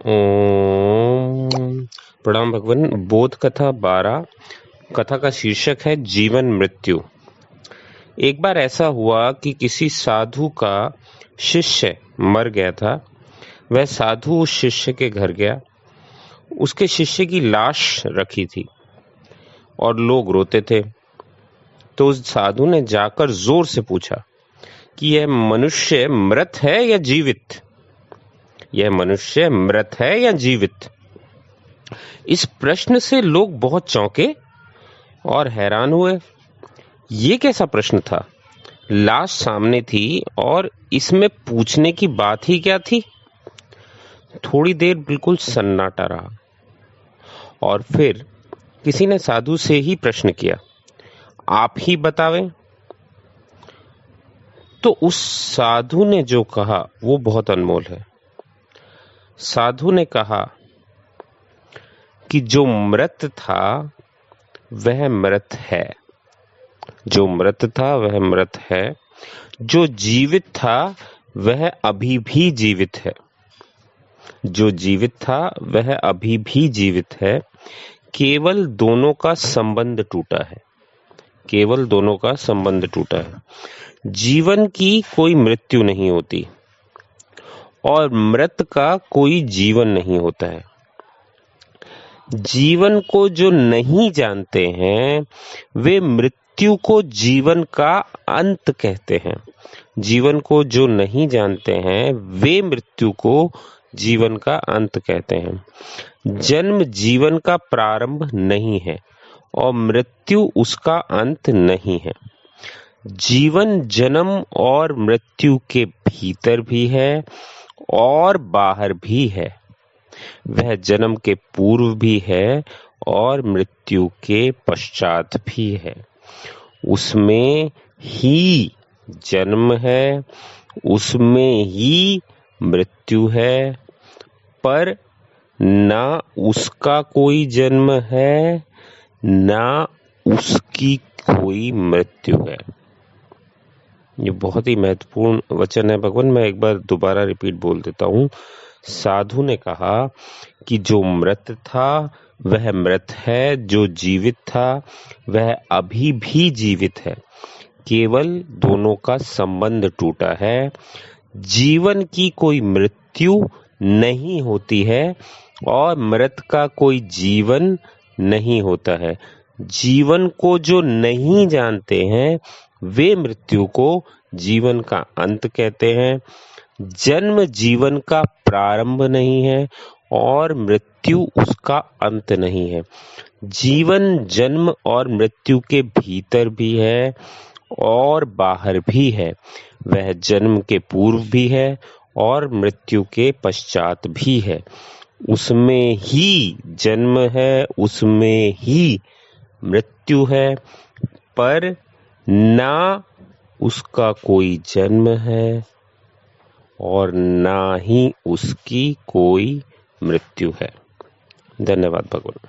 ओम प्रणाम भगवान। बोध कथा 12। कथा का शीर्षक है जीवन मृत्यु। एक बार ऐसा हुआ कि किसी साधु का शिष्य मर गया था। वह साधु उस शिष्य के घर गया। उसके शिष्य की लाश रखी थी और लोग रोते थे। तो उस साधु ने जाकर जोर से पूछा कि यह मनुष्य मृत है या जीवित? यह मनुष्य मृत है या जीवित? इस प्रश्न से लोग बहुत चौंके और हैरान हुए। ये कैसा प्रश्न था? लाश सामने थी और इसमें पूछने की बात ही क्या थी? थोड़ी देर बिल्कुल सन्नाटा रहा और फिर किसी ने साधु से ही प्रश्न किया, आप ही बतावें। तो उस साधु ने जो कहा वो बहुत अनमोल है। साधु ने कहा कि जो मृत था वह मृत है, जो मृत था वह मृत है, जो जीवित था वह अभी भी जीवित है, जो जीवित था वह अभी भी जीवित है। केवल दोनों का संबंध टूटा है, केवल दोनों का संबंध टूटा है। जीवन की कोई मृत्यु नहीं होती और मृत का कोई जीवन नहीं होता है। जीवन को जो नहीं जानते हैं वे मृत्यु को जीवन का अंत कहते हैं। जीवन को जो नहीं जानते हैं वे मृत्यु को जीवन का अंत कहते हैं। जन्म जीवन का प्रारंभ नहीं है और मृत्यु उसका अंत नहीं है। जीवन जन्म और मृत्यु के भीतर भी है और बाहर भी है। वह जन्म के पूर्व भी है और मृत्यु के पश्चात भी है। उसमें ही जन्म है, उसमें ही मृत्यु है, पर ना उसका कोई जन्म है ना उसकी कोई मृत्यु है। ये बहुत ही महत्वपूर्ण वचन है भगवान। मैं एक बार दोबारा रिपीट बोल देता हूँ। साधु ने कहा कि जो मृत था वह मृत है, जो जीवित था वह अभी भी जीवित है। केवल दोनों का संबंध टूटा है। जीवन की कोई मृत्यु नहीं होती है और मृत का कोई जीवन नहीं होता है। जीवन को जो नहीं जानते हैं वे मृत्यु को जीवन का अंत कहते हैं। जन्म जीवन का प्रारंभ नहीं है और मृत्यु उसका अंत नहीं है। जीवन जन्म और मृत्यु के भीतर भी है और बाहर भी है। वह जन्म के पूर्व भी है और मृत्यु के पश्चात भी है। उसमें ही जन्म है, उसमें ही मृत्यु है, पर ना उसका कोई जन्म है और ना ही उसकी कोई मृत्यु है। धन्यवाद भगवान।